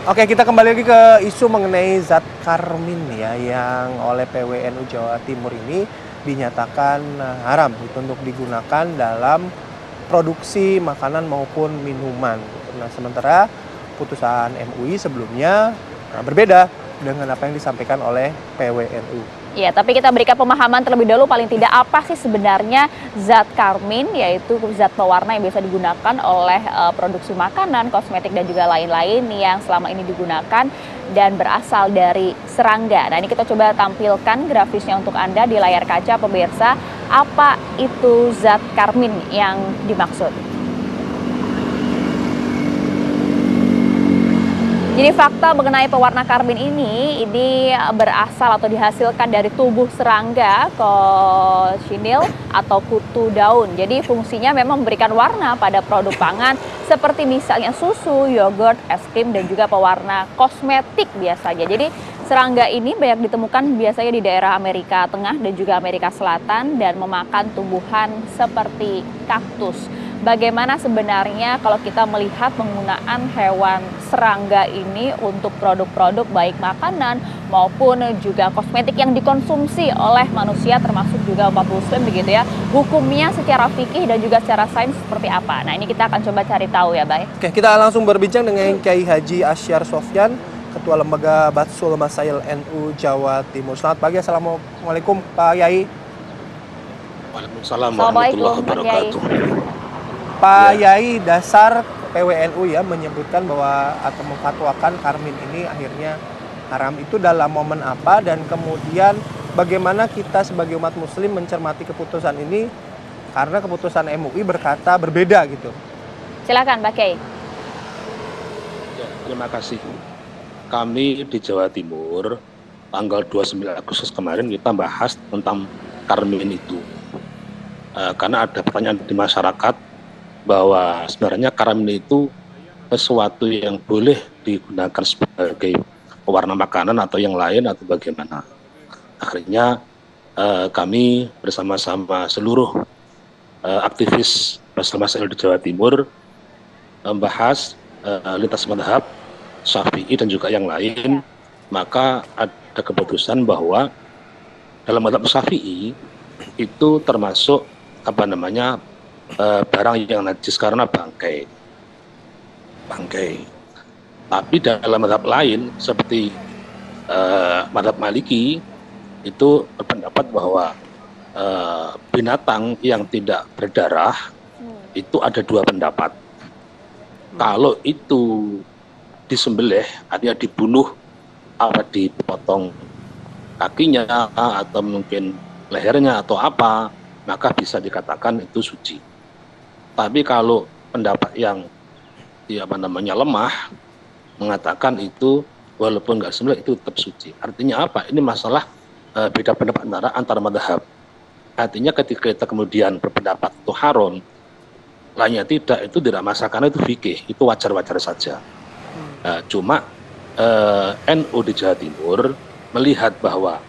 Oke, kita kembali lagi ke isu mengenai zat karmin ya yang oleh PWNU Jawa Timur ini dinyatakan haram itu untuk digunakan dalam produksi makanan maupun minuman. Nah, sementara putusan MUI sebelumnya berbeda dengan apa yang disampaikan oleh PWNU. Ya, tapi kita berikan pemahaman terlebih dahulu paling tidak apa sih sebenarnya zat karmin, yaitu zat pewarna yang biasa digunakan oleh produksi makanan, kosmetik, dan juga lain-lain yang selama ini digunakan dan berasal dari serangga. Nah, ini kita coba tampilkan grafisnya untuk Anda di layar kaca pemirsa, apa itu zat karmin yang dimaksud. Jadi fakta mengenai pewarna karmin ini berasal atau dihasilkan dari tubuh serangga, cochineal atau kutu daun. Jadi fungsinya memang memberikan warna pada produk pangan seperti misalnya susu, yogurt, es krim, dan juga pewarna kosmetik biasanya. Jadi serangga ini banyak ditemukan biasanya di daerah Amerika Tengah dan juga Amerika Selatan dan memakan tumbuhan seperti kaktus. Bagaimana sebenarnya kalau kita melihat penggunaan hewan serangga ini untuk produk-produk baik makanan maupun juga kosmetik yang dikonsumsi oleh manusia termasuk juga umat muslim begitu ya. Hukumnya secara fikih dan juga secara sains seperti apa? Nah, ini kita akan coba cari tahu ya, Bay. Oke, kita langsung berbincang dengan Kiai Haji Asyar Sofyan, Ketua Lembaga Batsul Masail NU Jawa Timur. Selamat pagi, Assalamualaikum Pak Yai. Waalaikumsalam warahmatullahi wabarakatuh. Pak Yai, dasar PWNU ya menyebutkan bahwa atau memfatwakan karmin ini akhirnya haram itu dalam momen apa, dan kemudian bagaimana kita sebagai umat muslim mencermati keputusan ini karena keputusan MUI berkata berbeda gitu. Silakan, Pak Kiai. Ya, terima kasih. Kami di Jawa Timur tanggal 29 Agustus kemarin kita bahas tentang karmin itu. Karena ada pertanyaan di masyarakat bahwa sebenarnya karmin itu sesuatu yang boleh digunakan sebagai pewarna makanan atau yang lain atau bagaimana. Akhirnya kami bersama-sama seluruh aktivis masail di Jawa Timur membahas lintas mazhab Syafi'i dan juga yang lain, maka ada keputusan bahwa dalam mazhab Syafi'i itu termasuk barang yang najis karena bangkai. Tapi dalam mazhab lain seperti mazhab Maliki itu berpendapat bahwa binatang yang tidak berdarah itu ada dua pendapat. Kalau itu disembelih, artinya dibunuh, dipotong kakinya atau mungkin lehernya atau apa, maka bisa dikatakan itu suci. Tapi kalau pendapat yang lemah mengatakan itu walaupun nggak sembelih itu tetap suci. Artinya apa? Ini masalah beda pendapat antara madhab. Artinya ketika kita kemudian berpendapat itu haram, lainnya tidak, itu tidak masalah karena itu fikih, itu wajar-wajar saja. Cuma NU di Jawa Timur melihat bahwa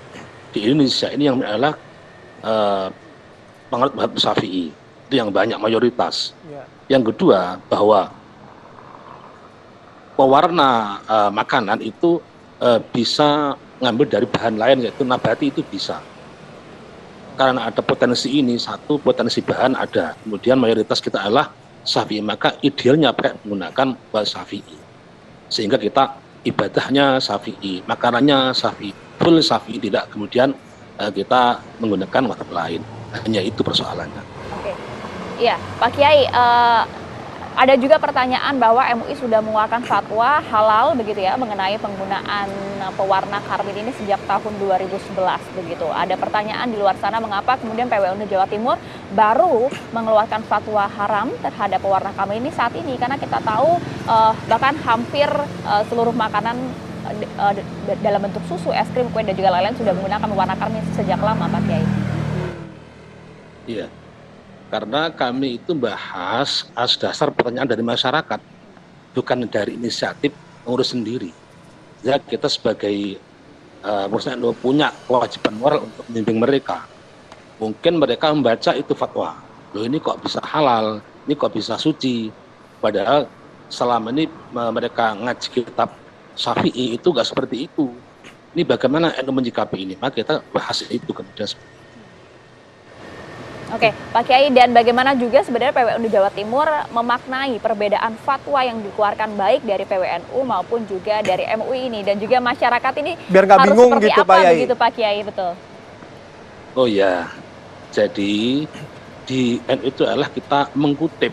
di Indonesia ini yang adalah penganut mazhab Syafi'i itu yang banyak mayoritas. Yang kedua bahwa pewarna makanan itu bisa ngambil dari bahan lain yaitu nabati, itu bisa. Karena ada potensi ini, satu potensi bahan ada, kemudian mayoritas kita adalah Syafi'i, maka idealnya pakai menggunakan bahasa Syafi'i. Sehingga kita ibadahnya Syafi'i, makanannya Syafi'i, full Syafi'i, tidak kemudian kita menggunakan mazhab lain. Hanya itu persoalannya. Oke. Iya, Pak Kiai, ada juga pertanyaan bahwa MUI sudah mengeluarkan fatwa halal begitu ya mengenai penggunaan pewarna karmin ini sejak tahun 2011 begitu. Ada pertanyaan di luar sana mengapa kemudian PWNU Jawa Timur baru mengeluarkan fatwa haram terhadap pewarna karmin ini saat ini, karena kita tahu bahkan hampir seluruh makanan dalam bentuk susu, es krim, kue dan juga lain-lain sudah menggunakan pewarna karmin sejak lama, Pak Kiai. Iya. Karena kami itu bahas atas dasar pertanyaan dari masyarakat, bukan dari inisiatif ngurus sendiri. Ya, kita sebagai punya kewajiban moral untuk membimbing mereka. Mungkin mereka membaca itu fatwa, loh ini kok bisa halal, ini kok bisa suci. Padahal selama ini mereka ngaji kitab Syafi'i itu nggak seperti itu. Ini bagaimana NU menyikapi ini? Maka kita bahas itu kemudian. Oke, Pak Kiai, dan bagaimana juga sebenarnya PWNU Jawa Timur memaknai perbedaan fatwa yang dikeluarkan baik dari PWNU maupun juga dari MUI ini, dan juga masyarakat ini Biar nggak harus bingung seperti gitu, apa Pak Yai. begitu Pak Kiai, betul? Oh ya, jadi di NU itu adalah kita mengutip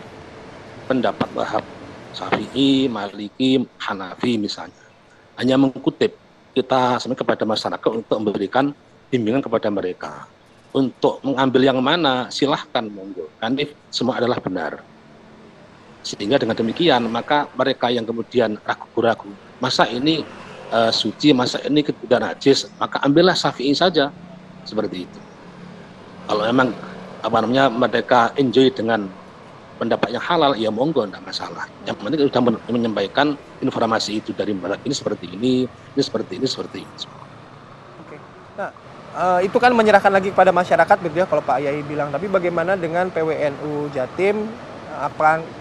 pendapat Wahab, Syafi'i, Maliki, Hanafi misalnya. Hanya mengutip, kita sebenarnya kepada masyarakat untuk memberikan bimbingan kepada mereka. Untuk mengambil yang mana, silahkan monggo. Karena semua adalah benar. Sehingga dengan demikian, maka mereka yang kemudian ragu-ragu, masa ini suci, masa ini tidak najis, maka ambillah Syafi'i saja. Seperti itu. Kalau memang mereka enjoy dengan pendapat yang halal, ya monggo, tidak masalah. Yang penting sudah menyampaikan informasi itu dari mereka, ini seperti ini seperti ini, seperti ini. Oke. Nah, itu kan menyerahkan lagi kepada masyarakat gitu ya kalau Pak Yai bilang. Tapi bagaimana dengan PWNU Jatim?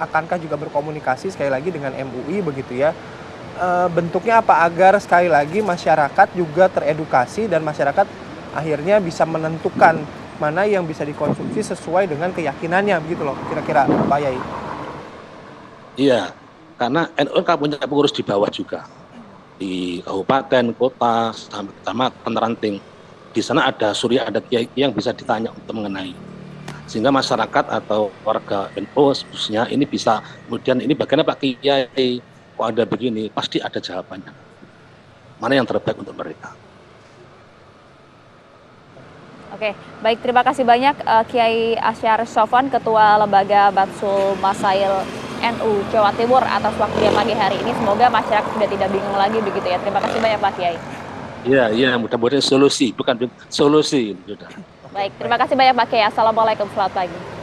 Akankah juga berkomunikasi sekali lagi dengan MUI begitu ya? Bentuknya apa agar sekali lagi masyarakat juga teredukasi dan masyarakat akhirnya bisa menentukan mana yang bisa dikonsumsi sesuai dengan keyakinannya begitu loh, kira-kira Pak Yai. Iya, karena NU kan punya pengurus di bawah juga, di kabupaten, kota, sampai kecamatan, ranting. Di sana ada surya, ada kiai yang bisa ditanya untuk mengenai. Sehingga masyarakat atau warga NU khususnya ini bisa, kemudian ini bagaimana Pak Kiai, kok ada begini, pasti ada jawabannya. Mana yang terbaik untuk mereka. Oke, baik, terima kasih banyak Kiai Asyar Sofwan, Ketua Lembaga Batsul Masail NU Jawa Timur atas waktunya pagi hari ini. Semoga masyarakat sudah tidak bingung lagi begitu ya. Terima kasih banyak Pak Kiai. Iya, mudah-mudahan solusi, bukan solusi. Sudah. Baik, terima kasih banyak Pak Kiai. Assalamualaikum, selamat pagi.